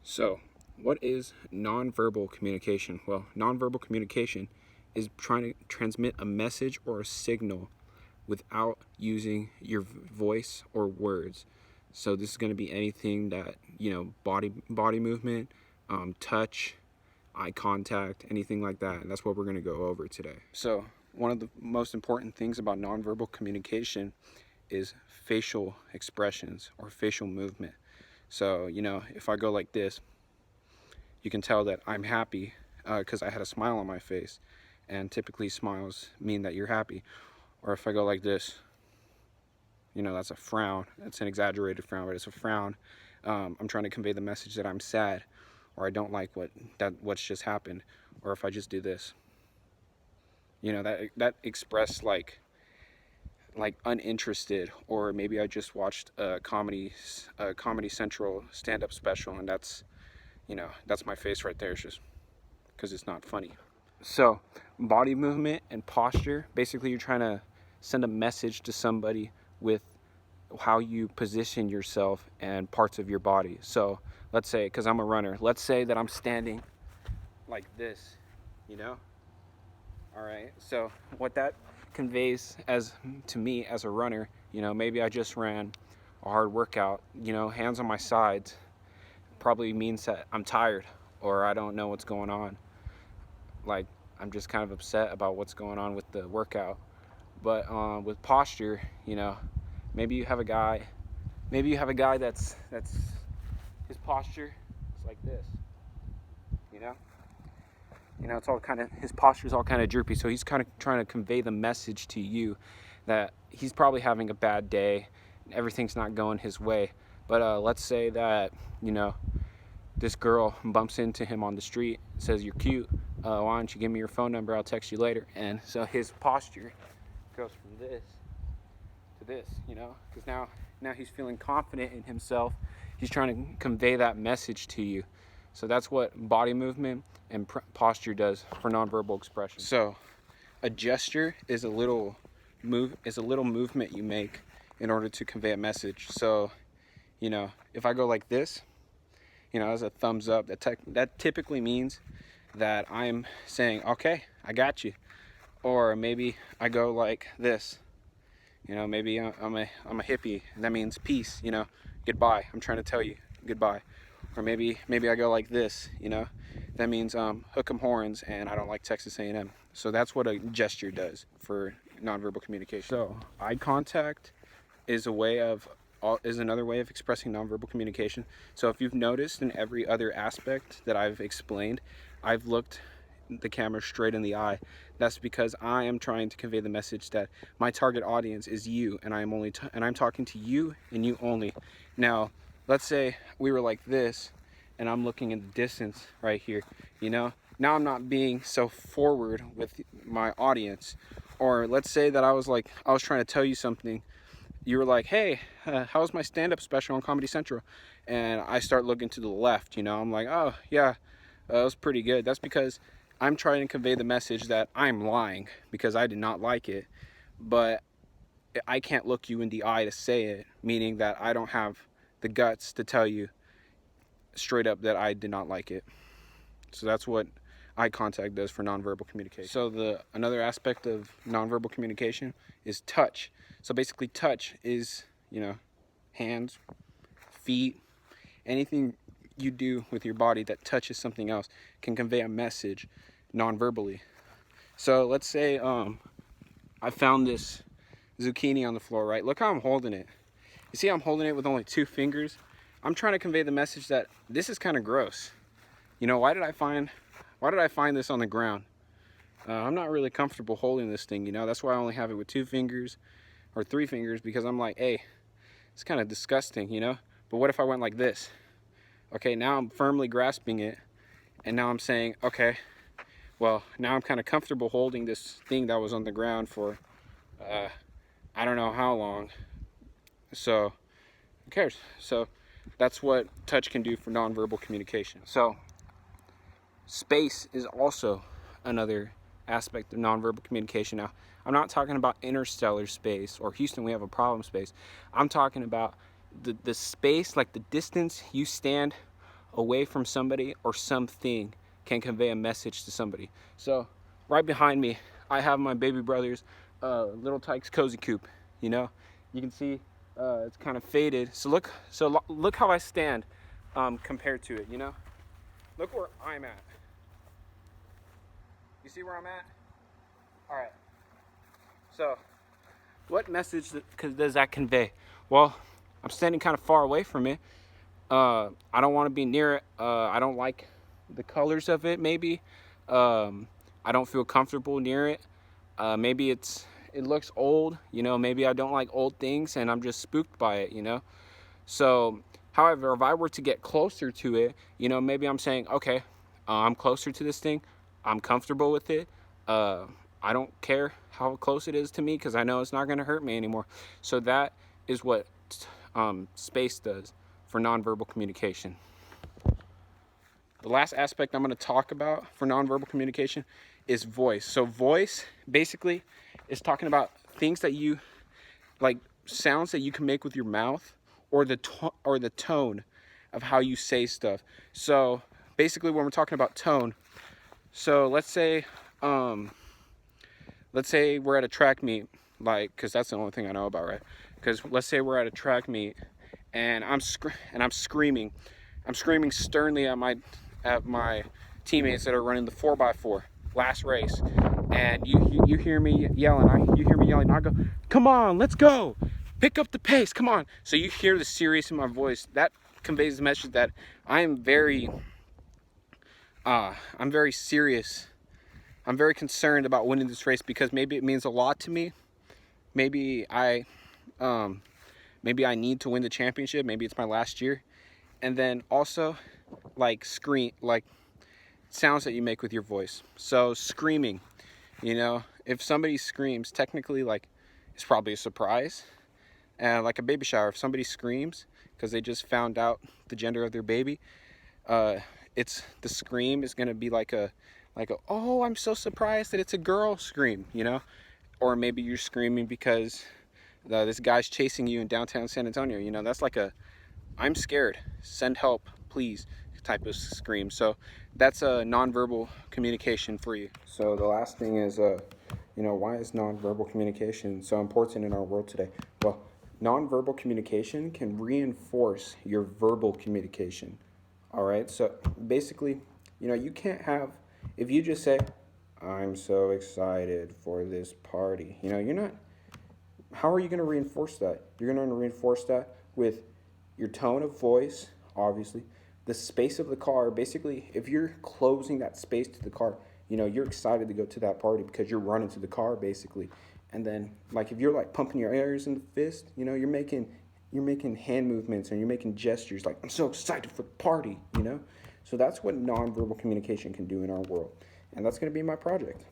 So, what is nonverbal communication? Well, nonverbal communication is trying to transmit a message or a signal without using your voice or words. So this is going to be anything that, body movement, touch, eye contact, anything like that. And that's what we're going to go over today. So one of the most important things about nonverbal communication is facial expressions or facial movement. So, if I go like this, you can tell that I'm happy because I had a smile on my face, and typically smiles mean that you're happy. Or if I go like this, that's a frown. It's an exaggerated frown, but it's a frown. I'm trying to convey the message that I'm sad, or I don't like what's just happened. Or if I just do this, that express like uninterested, or maybe I just watched a Comedy Central stand-up special, and that's my face right there. It's just because it's not funny. So body movement and posture, basically you're trying to send a message to somebody with how you position yourself and parts of your body. So let's say, because I'm a runner, let's say that I'm standing like this, all right. So what that conveys to me as a runner, maybe I just ran a hard workout, hands on my sides, probably means that I'm tired, or I don't know what's going on. Like, I'm just kind of upset about what's going on with the workout. But with posture, maybe you have a guy that's his posture is like this, it's all kind of, his posture is all kind of droopy. So he's kind of trying to convey the message to you that he's probably having a bad day, everything's not going his way. But let's say that, this girl bumps into him on the street, says, "You're cute, why don't you give me your phone number, I'll text you later." And so his posture goes from this to this, because now he's feeling confident in himself. He's trying to convey that message to you. So that's what body movement and posture does for nonverbal expression. So a gesture is a little movement you make in order to convey a message. So if I go like this, as a thumbs up, that typically means that I'm saying, okay, I got you. Or maybe I go like this, maybe I'm a hippie, and that means peace, goodbye, I'm trying to tell you goodbye. Or maybe I go like this, that means hook 'em horns, and I don't like Texas A&M. So that's what a gesture does for nonverbal communication. So eye contact is another way of expressing nonverbal communication. So if you've noticed, in every other aspect that I've explained, I've looked the camera straight in the eye. That's because I am trying to convey the message that my target audience is you, and I'm talking to you and you only. Now, let's say we were like this, and I'm looking in the distance right here, now I'm not being so forward with my audience. Or let's say that I was trying to tell you something. You were like, "Hey, how was my stand-up special on Comedy Central?" And I start looking to the left, I'm like, "Oh yeah, that was pretty good." That's because I'm trying to convey the message that I'm lying because I did not like it, but I can't look you in the eye to say it, meaning that I don't have the guts to tell you straight up that I did not like it. So that's what eye contact does for nonverbal communication. So another aspect of nonverbal communication is touch. So basically touch is, hands, feet, anything you do with your body that touches something else can convey a message non-verbally. So let's say I found this zucchini on the floor, right? Look how I'm holding it. You see I'm holding it with only 2 fingers? I'm trying to convey the message that this is kind of gross. Why did I find this on the ground? I'm not really comfortable holding this thing, That's why I only have it with 2 fingers or 3 fingers, because I'm like, hey, it's kind of disgusting, But what if I went like this? Okay, now I'm firmly grasping it, and now I'm saying, okay, well, now I'm kind of comfortable holding this thing that was on the ground for I don't know how long. So who cares? So that's what touch can do for nonverbal communication. So space is also another aspect of nonverbal communication. Now, I'm not talking about interstellar space or Houston, we have a problem space. I'm talking about the space, like the distance you stand away from somebody or something can convey a message to somebody. So right behind me, I have my baby brother's Little Tikes Cozy Coop. You know, you can see it's kind of faded. So look how I stand compared to it. You know, look where I'm at. You see where I'm at? All right. So what message does that convey? Well, I'm standing kind of far away from it. I don't want to be near it. I don't like the colors of it, maybe. I don't feel comfortable near it. Maybe it looks old, you know, maybe I don't like old things and I'm just spooked by it, you know. So, however, if I were to get closer to it, you know, maybe I'm saying, okay, I'm closer to this thing. I'm comfortable with it. I don't care how close it is to me because I know it's not going to hurt me anymore. So that is what space does for nonverbal communication. The last aspect I'm going to talk about for nonverbal communication is voice. So voice basically is talking about things that you like, sounds that you can make with your mouth, or the tone of how you say stuff. So basically when we're talking about tone, so let's say we're at a track meet, like, because that's the only thing I know about, right? Because let's say we're at a track meet and I'm screaming sternly at my teammates that are running the 4x4 last race, and you hear me yelling. I go, come on, let's go, pick up the pace, come on. So you hear the serious in my voice. That conveys the message that I'm very serious. I'm very concerned about winning this race because maybe it means a lot to me. Maybe I need to win the championship. Maybe it's my last year. And then also, like, sounds that you make with your voice. So screaming, you know, if somebody screams, technically, like, it's probably a surprise. Like a baby shower, if somebody screams because they just found out the gender of their baby, the scream is gonna be like a oh, I'm so surprised that it's a girl scream, you know. Or maybe you're screaming because this guy's chasing you in downtown San Antonio, you know. That's like a I'm scared, send help, please type of scream. So that's a nonverbal communication for you. So the last thing is, why is nonverbal communication so important in our world today? Well, nonverbal communication can reinforce your verbal communication. All right, so basically, you can't have, if you just say, I'm so excited for this party, you're not, how are you going to reinforce that? You're going to reinforce that with your tone of voice, obviously, the space of the car. Basically, if you're closing that space to the car, you're excited to go to that party because you're running to the car, basically. And then, like, if you're like pumping your air in the fist, you're making hand movements and you're making gestures like, I'm so excited for the party, So that's what nonverbal communication can do in our world. And that's going to be my project.